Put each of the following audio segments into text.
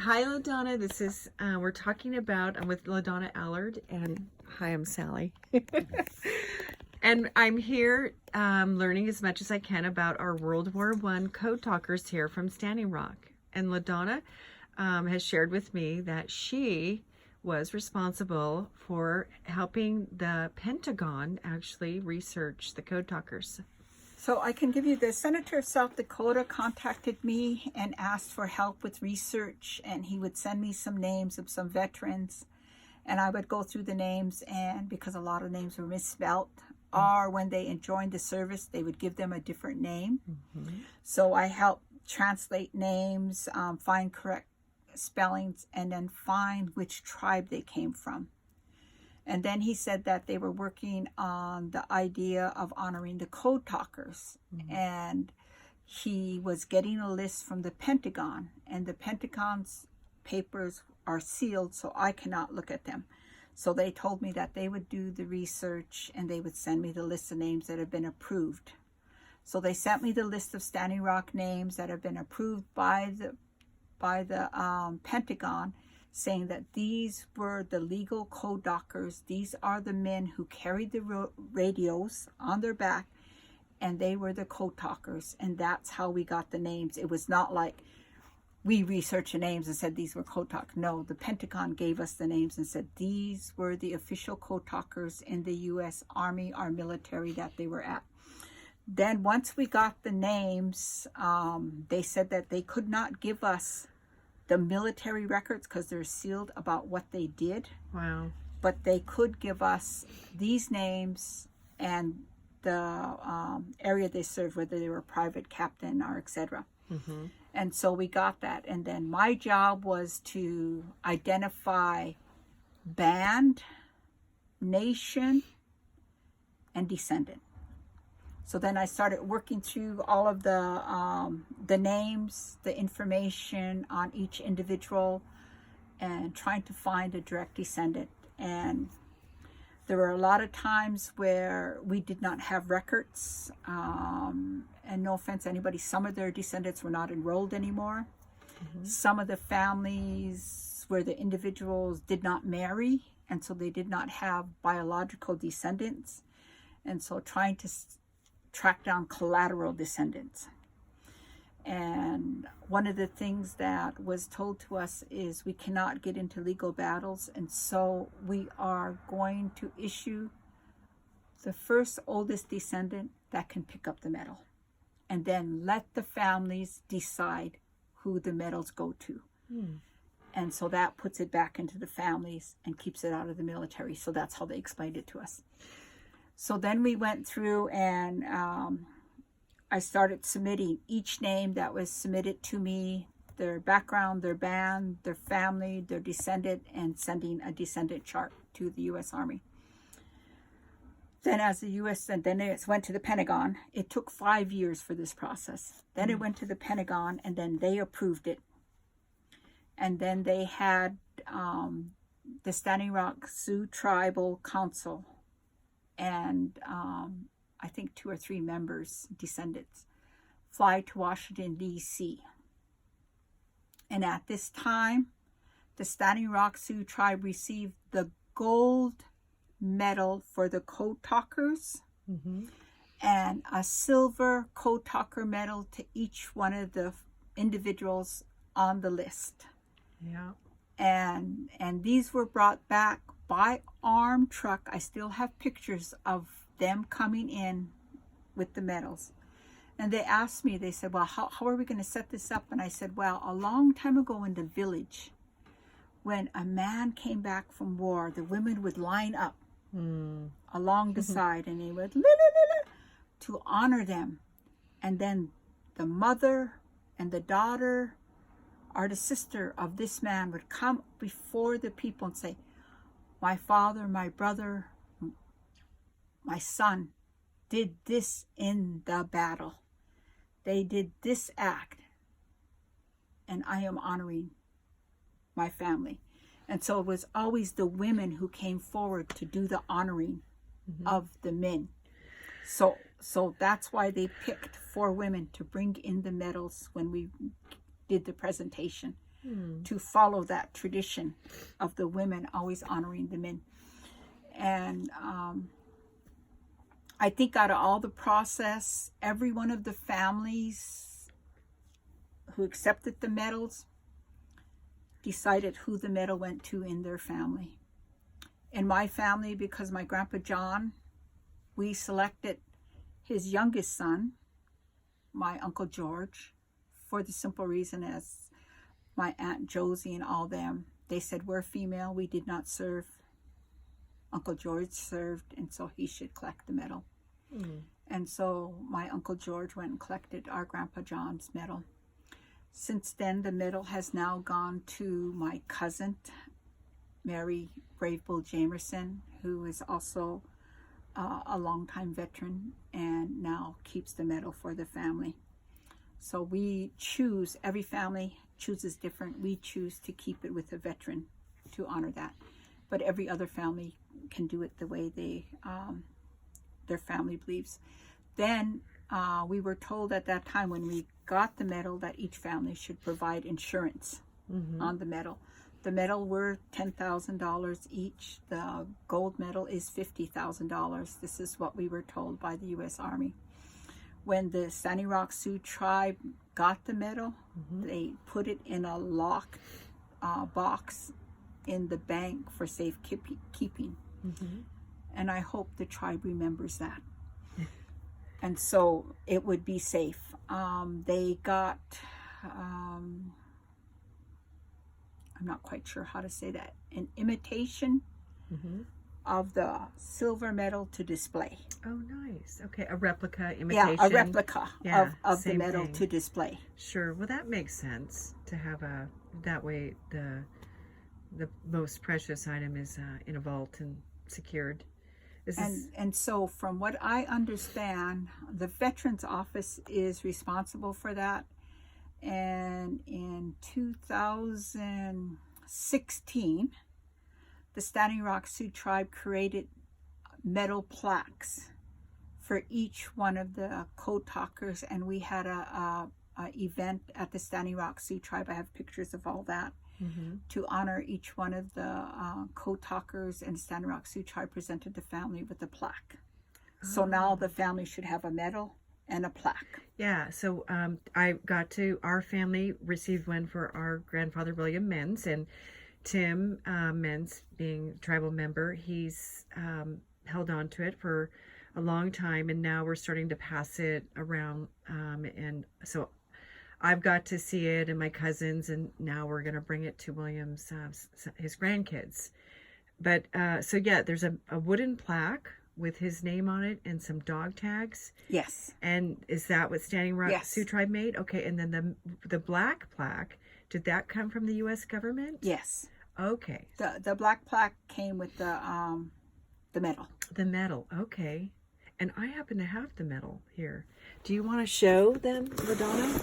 Hi, LaDonna. This is, we're talking about, I'm with LaDonna Allard, and hi, I'm Sally. And I'm here learning as much as I can about our World War I code talkers here from Standing Rock. And LaDonna has shared with me that she was responsible for helping the Pentagon actually research the code talkers. So I can give you the Senator of South Dakota contacted me and asked for help with research, and he would send me some names of some veterans, and I would go through the names, and because a lot of names were misspelt, or when they joined the service, they would give them a different name. So I helped translate names, find correct spellings, and then find which tribe they came from. And then he said that they were working on the idea of honoring the code talkers. And he was getting a list from the Pentagon, and the Pentagon's papers are sealed, so I cannot look at them. So they told me that they would do the research and they would send me the list of names that have been approved. So they sent me the list of Standing Rock names that have been approved by the Pentagon, saying that these were the legal code talkers. These are the men who carried the radios on their back, and they were the code talkers. And that's how we got the names. It was not like we researched the names and said these were code talkers. No, the Pentagon gave us the names and said these were the official code talkers in the U.S. Army, our military that they were at. Then once we got the names, they said that they could not give us the military records because they're sealed about what they did. Wow. But they could give us these names and the area they served, whether they were private, captain, or etc. And so we got that. And then my job was to identify band, nation, and descendant. So then I started working through all of the names, the information on each individual, and trying to find a direct descendant. And there were a lot of times where we did not have records. And no offense to anybody, some of their descendants were not enrolled anymore. Some of the families where the individuals did not marry, and so they did not have biological descendants. And so trying to track down collateral descendants. And one of the things that was told to us is we cannot get into legal battles, and so we are going to issue the first oldest descendant that can pick up the medal, and then let the families decide who the medals go to. And so that puts it back into the families and keeps it out of the military. So that's how they explained it to us. So then we went through and I started submitting each name that was submitted to me, their background, their band, their family, their descendant, and sending a descendant chart to the U.S. Army. Then as the U.S., and then it went to the Pentagon. It took 5 years for this process. Then it went to the Pentagon, and then they approved it. And then they had the Standing Rock Sioux Tribal Council, and I think 2 or 3 members, descendants, fly to Washington, D.C. And at this time, the Standing Rock Sioux tribe received the gold medal for the code talkers and a silver code talker medal to each one of the individuals on the list. Yeah. And these were brought back by armed truck. I still have pictures of them coming in with the medals. And they asked me, they said, well, how are we going to set this up? And I said, well, a long time ago in the village, when a man came back from war, the women would line up along the side, and they would to honor them. And then the mother and the daughter or the sister of this man would come before the people and say, my father, my brother, my son did this in the battle. They did this act, and I am honoring my family. And so it was always the women who came forward to do the honoring of the men. So that's why they picked 4 women to bring in the medals when we did the presentation. to follow that tradition of the women always honoring the men. And I think out of all the process, every one of the families who accepted the medals decided who the medal went to in their family. In my family, because my grandpa John, we selected his youngest son, my Uncle George, for the simple reason as my Aunt Josie and all them, they said, we're female, we did not serve. Uncle George served, and so he should collect the medal. And so my Uncle George went and collected our Grandpa John's medal. Since then, the medal has now gone to my cousin, Mary Brave Bull Jamerson, who is also a longtime veteran and now keeps the medal for the family. So we choose, every family chooses different. We choose to keep it with a veteran to honor that. But every other family can do it the way they their family believes. Then we were told at that time when we got the medal that each family should provide insurance on the medal. The medal were $10,000 each. The gold medal is $50,000. This is what we were told by the U.S. Army. When the Standing Rock Sioux tribe got the medal, they put it in a locked box in the bank for safekeeping. And I hope the tribe remembers that. And so it would be safe. They got, I'm not quite sure how to say that, an imitation of the silver medal to display. Oh, nice. Okay, a replica, imitation. Yeah, a replica of the medal thing. to display. Sure. Well, that makes sense to have that way the most precious item is in a vault and secured. And so from what I understand, the Veterans Office is responsible for that. And in 2016, the Standing Rock Sioux tribe created metal plaques for each one of the Codetalkers, and we had a event at the Standing Rock Sioux tribe. I have pictures of all that. To honor each one of the Codetalkers, and Standing Rock Sioux tribe presented the family with a plaque. So now the family should have a medal and a plaque. Yeah, so our family received one for our grandfather, William Menz, and Tim Menz, being a tribal member, he's held on to it for a long time, and now we're starting to pass it around, and so I've got to see it, and my cousins, and now we're going to bring it to William's, his grandkids. But, so yeah, there's a wooden plaque with his name on it and some dog tags. Yes. And is that what Standing Rock Sioux tribe made? Okay, and then the black plaque, did that come from the U.S. government? Yes. Okay. The black plaque came with the medal. The medal, okay. And I happen to have the medal here. Do you want to show them, LaDonna?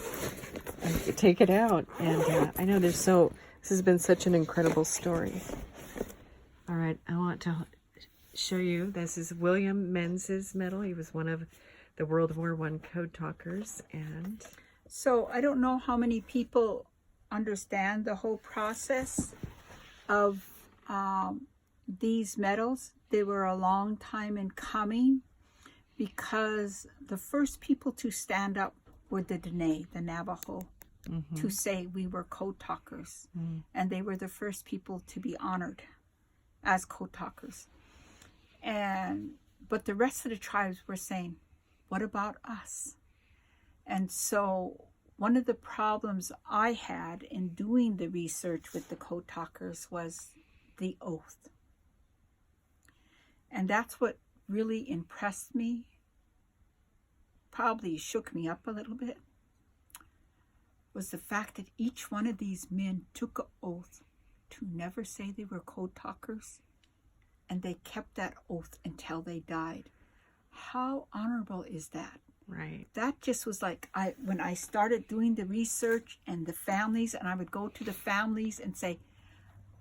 Take it out. And I know this has been such an incredible story. All right, I want to show you. This is William Menz's medal. He was one of the World War I Codetalkers. And so I don't know how many people understand the whole process of these medals. They were a long time in coming, because the first people to stand up were the Dene, the Navajo, to say we were Codetalkers. And they were the first people to be honored as Codetalkers. But the rest of the tribes were saying, what about us? And so one of the problems I had in doing the research with the Codetalkers was the oath. And that's what really impressed me, probably shook me up a little bit, was the fact that each one of these men took an oath to never say they were Codetalkers, and they kept that oath until they died. How honorable is that? right. That just was like, when I started doing the research and the families, and I would go to the families and say,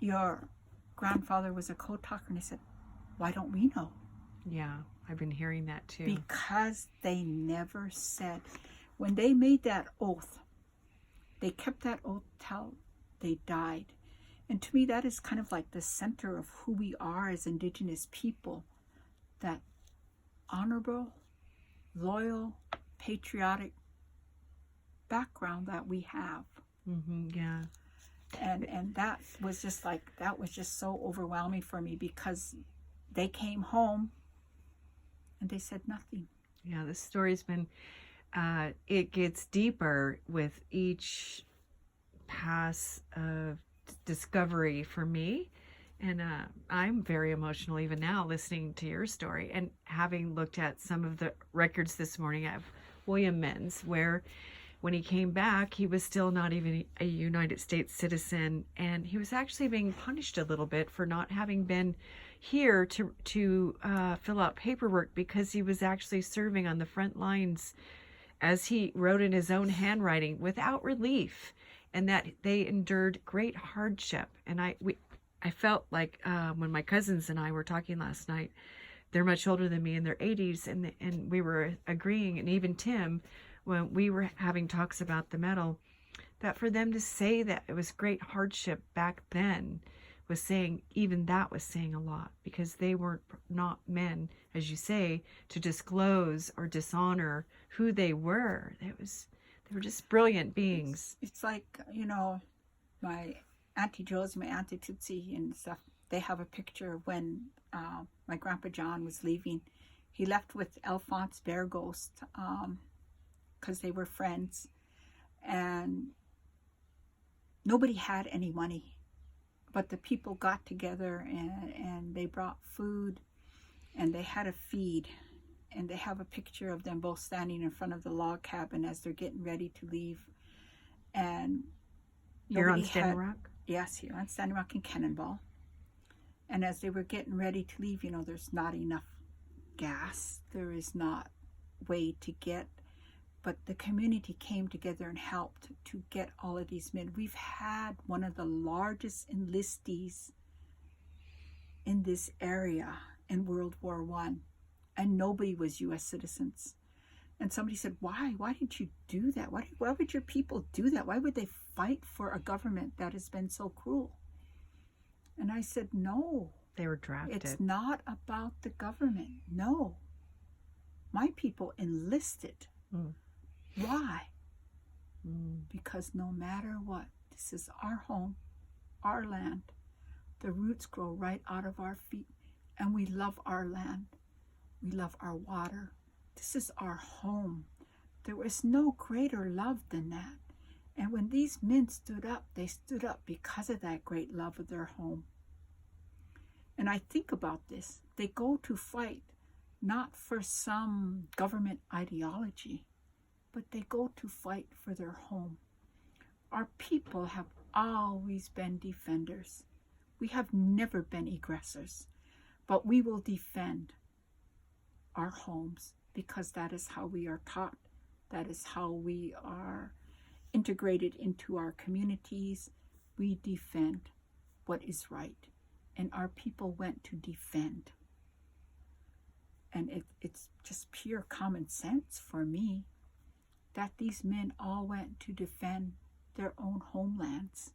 your grandfather was a Codetalker, and they said, why don't we know? Yeah, I've been hearing that too. Because they never said. When they made that oath, they kept that oath till they died. And to me, that is kind of like the center of who we are as Indigenous people, that honorable, loyal, patriotic background that we have. Yeah. And that was just so overwhelming for me, because they came home and they said nothing. Yeah, this story's been, it gets deeper with each pass of discovery for me. And I'm very emotional even now listening to your story and having looked at some of the records this morning of William Menzies, where when he came back, he was still not even a United States citizen, and he was actually being punished a little bit for not having been here to fill out paperwork, because he was actually serving on the front lines, as he wrote in his own handwriting, without relief, and that they endured great hardship. And I felt like when my cousins and I were talking last night, they're much older than me in their 80s, and we were agreeing, and even Tim, when we were having talks about the medal, that for them to say that it was great hardship back then was saying, even that was saying a lot, because they weren't not men, as you say, to disclose or dishonor who they were. They were just brilliant beings. It's like, my Auntie Josie, my Auntie Tootsie and stuff, they have a picture when my Grandpa John was leaving. He left with Alphonse Bear Ghost, because they were friends, and nobody had any money, but the people got together and they brought food, and they had a feed, and they have a picture of them both standing in front of the log cabin as they're getting ready to leave. And you're on Standing Rock? Yes, here on Standing Rock and Cannonball. And as they were getting ready to leave, there's not enough gas, there is not way to get, but the community came together and helped to get all of these men. We've had one of the largest enlistees in this area in World War I, and nobody was U.S. citizens. And somebody said, why? Why did you do that? Why would your people do that? Why would they fight for a government that has been so cruel? And I said, no. They were drafted. It's not about the government. No. My people enlisted. Why? Because no matter what, this is our home, our land. The roots grow right out of our feet, and we love our land. We love our water. This is our home. There was no greater love than that. And when these men stood up, they stood up because of that great love of their home. And I think about this. They go to fight not for some government ideology, but they go to fight for their home. Our people have always been defenders. We have never been aggressors, but we will defend our homes, because that is how we are taught. That is how we are integrated into our communities. We defend what is right. And our people went to defend. And it's just pure common sense for me that these men all went to defend their own homelands.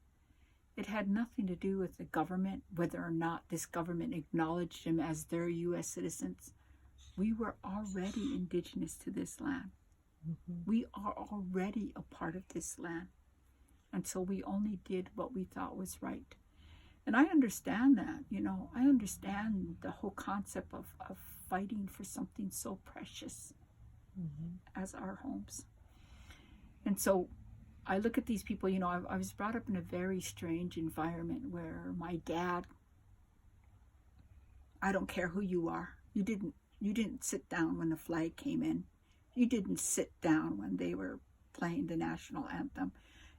It had nothing to do with the government, whether or not this government acknowledged them as their U.S. citizens. We were already indigenous to this land. We are already a part of this land. And so we only did what we thought was right. And I understand that, I understand the whole concept of fighting for something so precious as our homes. And so I look at these people, I was brought up in a very strange environment where my dad, I don't care who you are, you didn't sit down when the flag came in. You didn't sit down when they were playing the national anthem.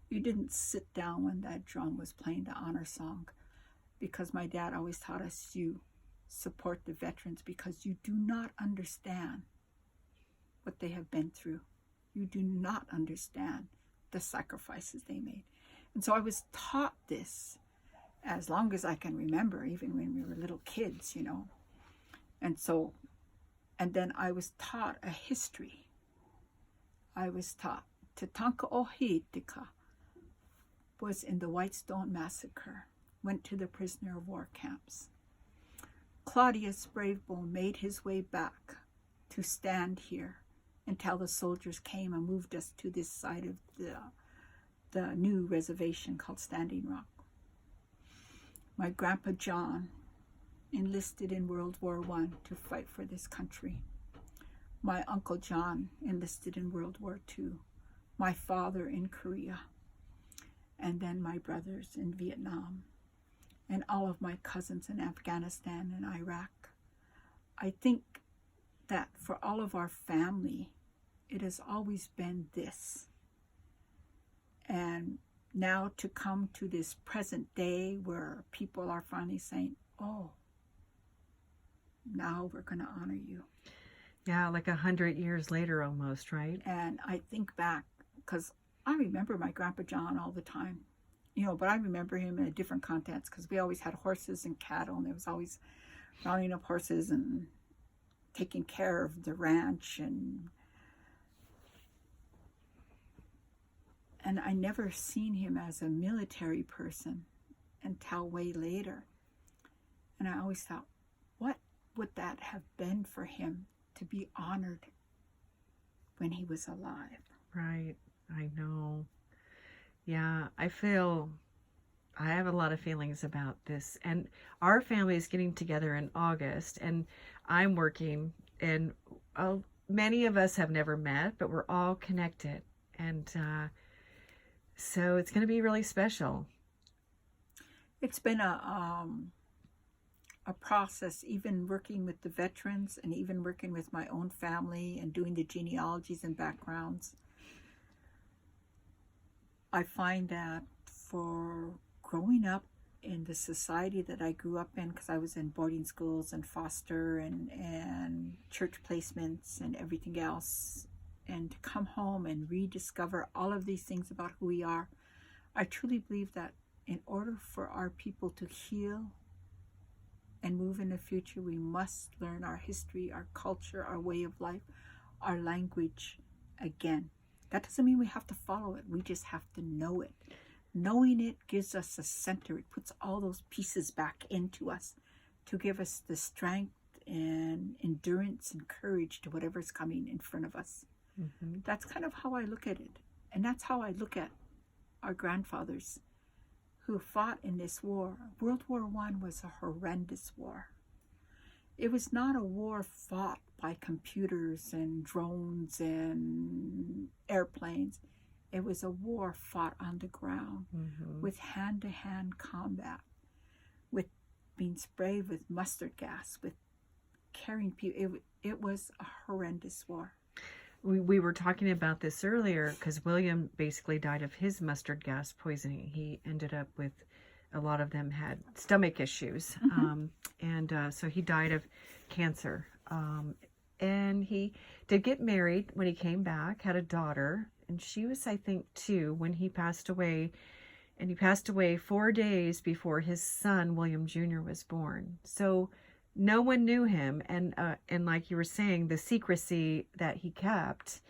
You didn't sit down when that drum was playing the honor song. Because my dad always taught us, you support the veterans because you do not understand what they have been through. You do not understand the sacrifices they made. And so I was taught this as long as I can remember, even when we were little kids, And then I was taught a history. I was taught Tatanka Ohitika, was in the Whitestone Massacre, went to the prisoner of war camps. Claudius Bravebone made his way back to stand here until the soldiers came and moved us to this side of the new reservation called Standing Rock. My grandpa John enlisted in World War I to fight for this country. My uncle John enlisted in World War II. My father in Korea. And then my brothers in Vietnam. And all of my cousins in Afghanistan and Iraq. I think that for all of our family, it has always been this. And now to come to this present day where people are finally saying, oh, now we're going to honor you. Yeah, like 100 years later almost, right? And I think back, because I remember my grandpa John all the time, but I remember him in a different context because we always had horses and cattle, and there was always rounding up horses and taking care of the ranch, and I never seen him as a military person until way later. And I always thought, what would that have been for him to be honored when he was alive? Right, I know. Yeah, I have a lot of feelings about this. And our family is getting together in August, and I'm working, and many of us have never met, but we're all connected. And so it's going to be really special. It's been a process, even working with the veterans and even working with my own family and doing the genealogies and backgrounds. I find that for growing up in the society that I grew up in, because I was in boarding schools and foster and church placements and everything else, and to come home and rediscover all of these things about who we are, I truly believe that in order for our people to heal and move in the future, we must learn our history, our culture, our way of life, our language again. That doesn't mean we have to follow it. We just have to know it. Knowing it gives us a center. It puts all those pieces back into us to give us the strength and endurance and courage to whatever's coming in front of us. Mm-hmm. That's kind of how I look at it. And that's how I look at our grandfathers who fought in this war. World War I was a horrendous war. It was not a war fought by computers and drones and airplanes. It was a war fought on the ground, mm-hmm. with hand-to-hand combat, with being sprayed with mustard gas, with carrying people. It was a horrendous war. We were talking about this earlier because William basically died of his mustard gas poisoning. He ended up with, a lot of them had stomach issues. Mm-hmm. So he died of cancer. And he did get married when he came back, had a daughter, and she was, I think, 2 when he passed away. And he passed away 4 days before his son, William Jr., was born. So no one knew him. And like you were saying, the secrecy that he kept,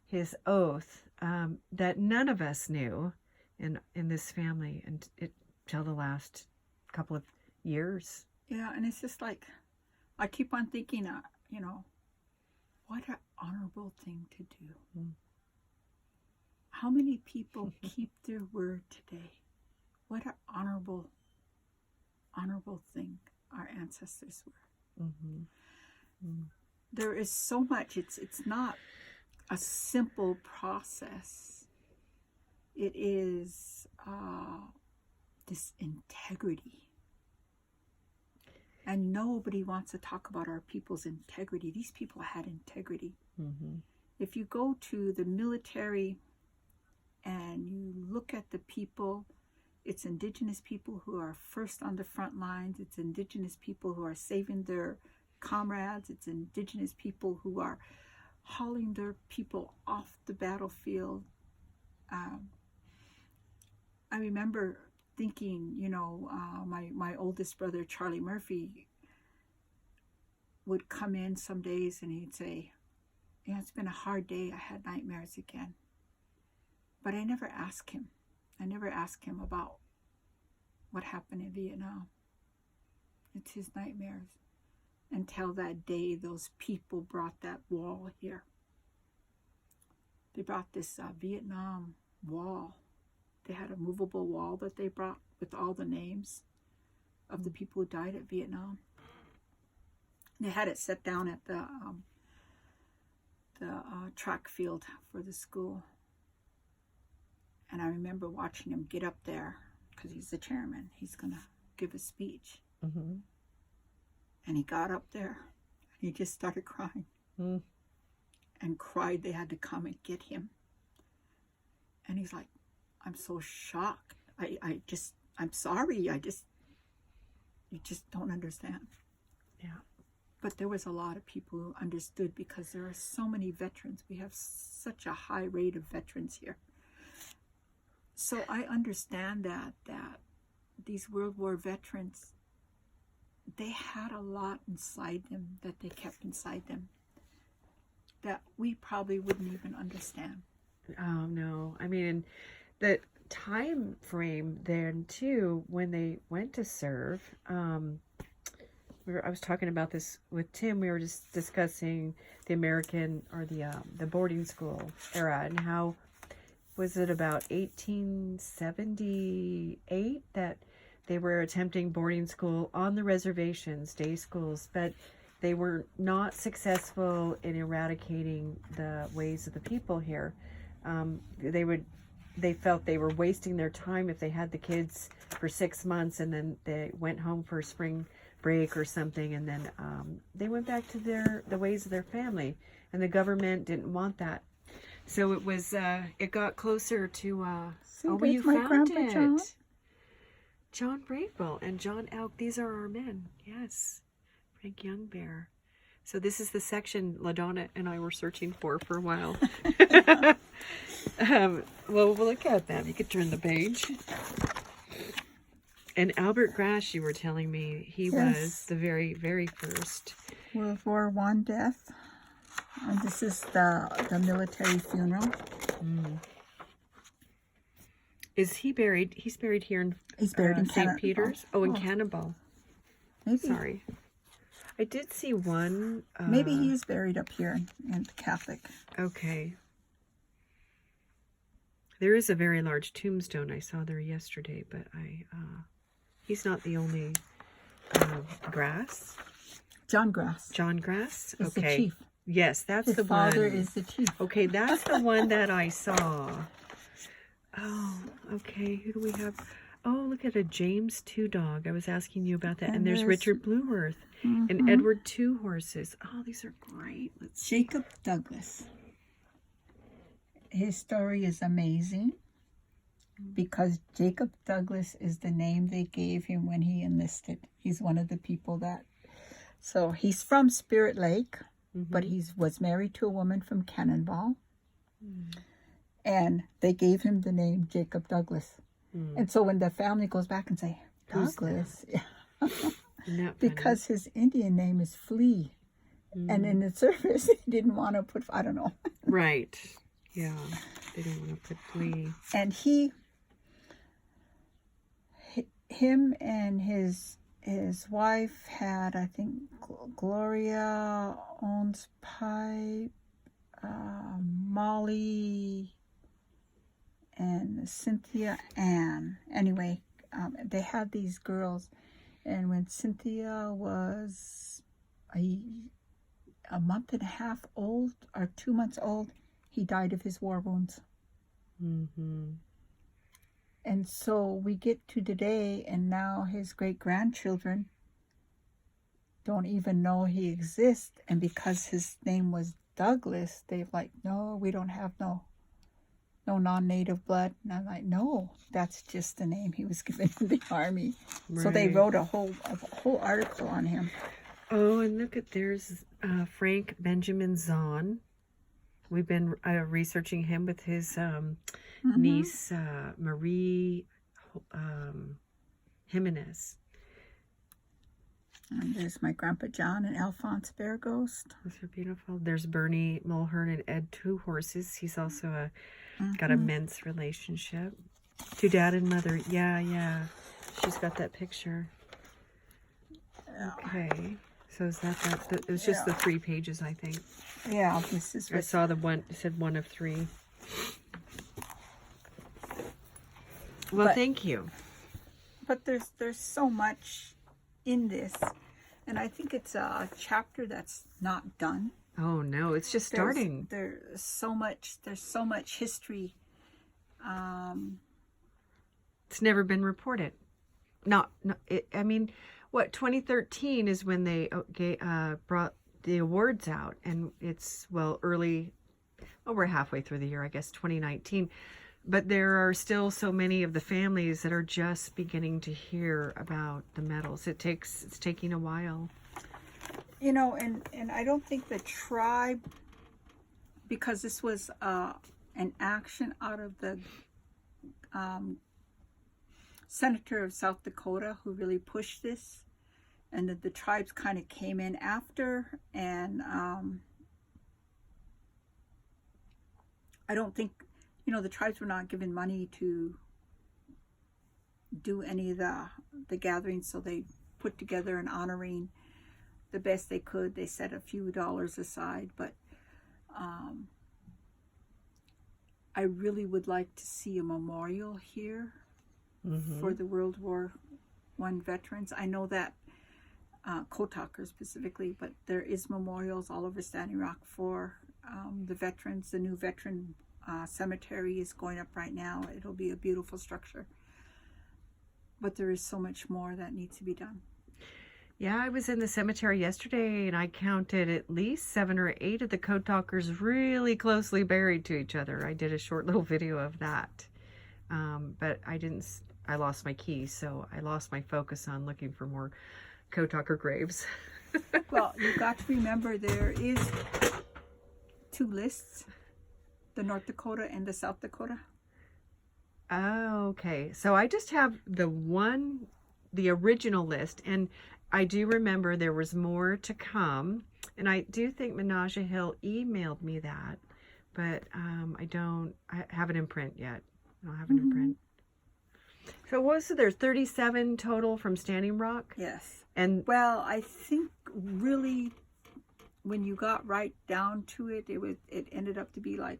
his oath, that none of us knew in this family until the last couple of years. Yeah, and it's just like, I keep on thinking, what an honorable thing to do. Mm. How many people keep their word today? What an honorable thing our ancestors were. Mm-hmm. Mm. There is so much. It's not a simple process. It is this integrity. And nobody wants to talk about our people's integrity. These people had integrity. Mm-hmm. If you go to the military and you look at the people, it's indigenous people who are first on the front lines. It's indigenous people who are saving their comrades. It's indigenous people who are hauling their people off the battlefield. I remember thinking, my oldest brother, Charlie Murphy, would come in some days and he'd say, it's been a hard day. I had nightmares again. But I never asked him. I never asked him about what happened in Vietnam. It's his nightmares. Until that day, those people brought that wall here. They brought this Vietnam wall. They had a movable wall that they brought with all the names of the people who died at Vietnam. They had it set down at the track field for the school. And I remember watching him get up there, because he's the chairman. He's going to give a speech. Mm-hmm. And he got up there, and he just started crying. Mm. And cried they had to come and get him. And he's like, I'm so shocked. I'm sorry. You just don't understand. Yeah. But there was a lot of people who understood, because there are so many veterans. We have such a high rate of veterans here. So I understand that these World War veterans, they had a lot inside them that they kept inside them that we probably wouldn't even understand. Oh, no. I mean, the time frame then, too, when they went to serve, I was talking about this with Tim. We were just discussing the American, or the boarding school era, and how was it about 1878 that they were attempting boarding school on the reservations, day schools, but they were not successful in eradicating the ways of the people here. They felt they were wasting their time if they had the kids for 6 months and then they went home for spring break or something, and then they went back to the ways of their family, and the government didn't want that. So it was it got closer to you found it. John Bravewell and John Elk. These are our men. Yes. Frank Youngbear. So this is the section LaDonna and I were searching for a while. Well, we'll look at them. You could turn the page. And Albert Grass, you were telling me, he was the very, very first. World War I death. And this is the military funeral. Mm. Is he buried? He's buried here in St. Peter's? Oh, in Cannonball. Maybe. Sorry. I did see one. Maybe he is buried up here in the Catholic. Okay. There is a very large tombstone I saw there yesterday, but he's not the only Grass. John Grass. John Grass? Is okay. the chief. Yes, that's His the one. father is the chief. Okay, that's the one that I saw. Oh, okay. Who do we have? Oh, look at a James Two Dog. I was asking you about that. And there's Richard Blueworth and Edward Two Horses. Oh, these are great. Jacob Douglas. His story is amazing because Jacob Douglas is the name they gave him when he enlisted. He's one of the people that... So he's from Spirit Lake, but he was married to a woman from Cannonball. And they gave him the name Jacob Douglas. And so when the family goes back and say, Douglas, because his Indian name is Flea. And in the service, he didn't want to put, I don't know. Right. Yeah. They didn't want to put Flea. And him and his wife had, I think, Gloria owns Pipe, Molly, and Cynthia Ann. Anyway, they had these girls, and when Cynthia was a month and a half old or 2 months old, he died of his war wounds. And so we get to today, and now his great-grandchildren don't even know he exists. And because his name was Douglas, they've like, no, we don't have no non-native blood. And I'm like, no, that's just the name he was given in the army. Right. So they wrote a whole article on him. Oh, and look at, there's Frank Benjamin Zahn. We've been researching him with his niece, Marie Jimenez. And there's my Grandpa John and Alphonse Bearghost. Those are beautiful. There's Bernie Mulhern and Ed Two Horses. He's also got a men's relationship. To Dad and Mother. Yeah, yeah. She's got that picture. Okay. So is that it was just the 3 pages, I think. Yeah, this is. I saw the one. It said 1 of 3. Well, thank you. But there's so much in this, and I think it's a chapter that's not done. Oh no, it's just starting. There's so much history. It's never been reported. I mean, what 2013 is when they brought the awards out, and it's early. Oh, we're halfway through the year, I guess, 2019. But there are still so many of the families that are just beginning to hear about the medals. It's taking a while. You know, and I don't think the tribe, because this was an action out of the senator of South Dakota who really pushed this, and that the tribes kind of came in after, and I don't think, the tribes were not given money to do any of the gatherings, so they put together an honoring the best they could. They set a few dollars aside, but I really would like to see a memorial here for the World War I veterans. I know that Codetalkers specifically, but there is memorials all over Standing Rock for the veterans. The new veteran cemetery is going up right now. It'll be a beautiful structure. But there is so much more that needs to be done. Yeah, I was in the cemetery yesterday, and I counted at least 7 or 8 of the Codetalkers really closely buried to each other. I did a short little video of that. But I lost my keys, so I lost my focus on looking for more Codetalker graves. Well, you've got to remember there is 2 lists, the North Dakota and the South Dakota. Oh, okay. So I just have the original list, and I do remember there was more to come, and I do think Menage Hill emailed me that, but I have it in print yet. I don't have it in print. So there's 37 total from Standing Rock? Yes. And well, I think really when you got right down to it, it ended up to be like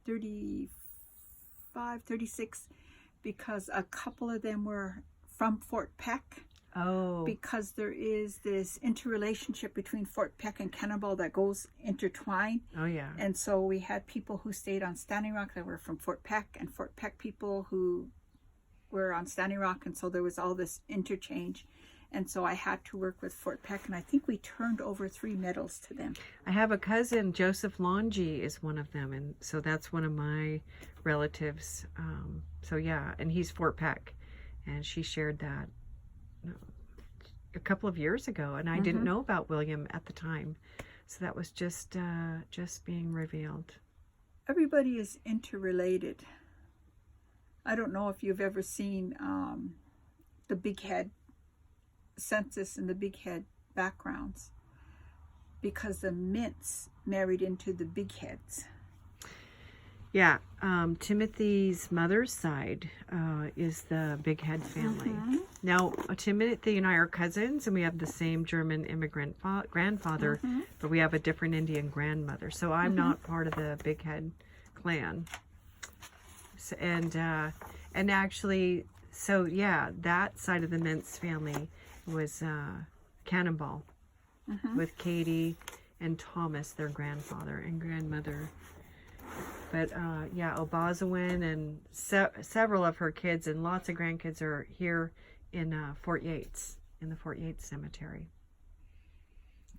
35, 36, because a couple of them were from Fort Peck. Oh. Because there is this interrelationship between Fort Peck and Cannonball that goes intertwined. Oh, yeah. And so we had people who stayed on Standing Rock that were from Fort Peck, and Fort Peck people who were on Standing Rock, and so there was all this interchange. And so I had to work with Fort Peck, and I think we turned over 3 medals to them. I have a cousin, Joseph Longy is one of them, and so that's one of my relatives. So yeah, and he's Fort Peck, and she shared that a couple of years ago, and I didn't know about William at the time, so that was just being revealed. Everybody is interrelated. I don't know if you've ever seen the Big Head census and the Big Head backgrounds, because the Mints married into the Big Heads. Yeah, Timothy's mother's side is the Big Head family. Now, Timothy and I are cousins, and we have the same German immigrant grandfather, but we have a different Indian grandmother. So I'm not part of the Big Head clan. So, and actually, so yeah, that side of the Mintz family was Cannonball with Katie and Thomas, their grandfather and grandmother. But yeah, Obazawin and several of her kids and lots of grandkids are here in Fort Yates, in the Fort Yates Cemetery.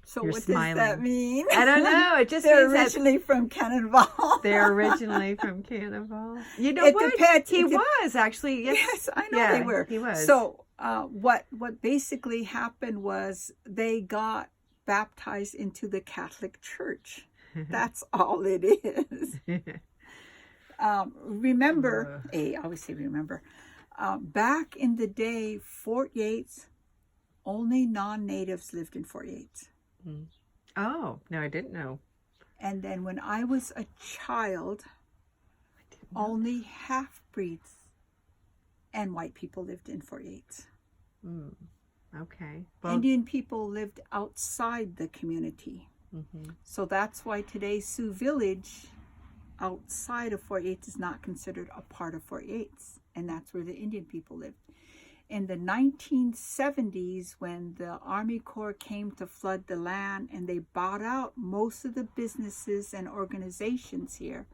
So You're what smiling. does that mean? I don't know. It just they're means originally from Cannonball. They're originally from Cannonball. You know it what? Depends. He was actually. Yes, I know they were. He was. So what basically happened was they got baptized into the Catholic Church. That's all it is. Remember, I always say remember, back in the day, Fort Yates, only non-natives lived in Fort Yates. Oh, no, I didn't know. And then when I was a child, only half-breeds and white people lived in Fort Yates. Okay. Indian people lived outside the community. Mm-hmm. So that's why today's Sioux Village outside of Fort Yates is not considered a part of Fort Yates. And that's where the Indian people lived. In the 1970s, when the Army Corps came to flood the land and they bought out most of the businesses and organizations here,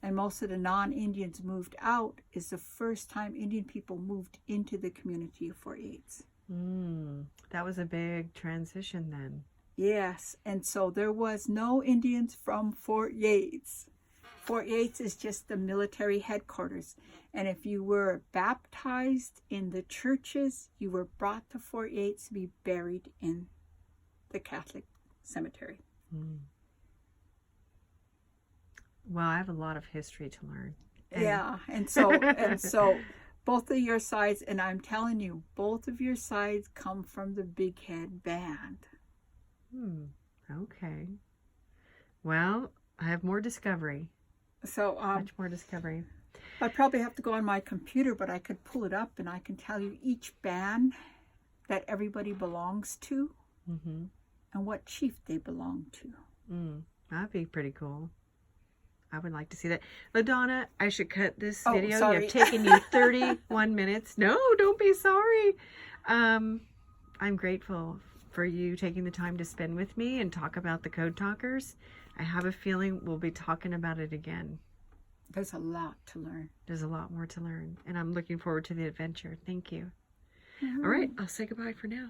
and most of the non-Indians moved out, is the first time Indian people moved into the community of Fort Yates. That was a big transition then. Yes, and so there was no Indians from Fort Yates. Fort Yates is just the military headquarters. And if you were baptized in the churches, you were brought to Fort Yates to be buried in the Catholic cemetery. Well, I have a lot of history to learn. Yeah, and so both of your sides, and I'm telling you, both of your sides come from the Big Head Band. Okay. Well, I have more discovery. So Much more discovery. I probably have to go on my computer, but I could pull it up and I can tell you each band that everybody belongs to and what chief they belong to. That'd be pretty cool. I would like to see that. LaDonna, I should cut this video. Sorry. You've taken you 31 minutes. No, don't be sorry. I'm grateful for you taking the time to spend with me and talk about the Codetalkers. I have a feeling we'll be talking about it again. There's a lot to learn. There's a lot more to learn, and I'm looking forward to the adventure. Thank you. All right, I'll say goodbye for now.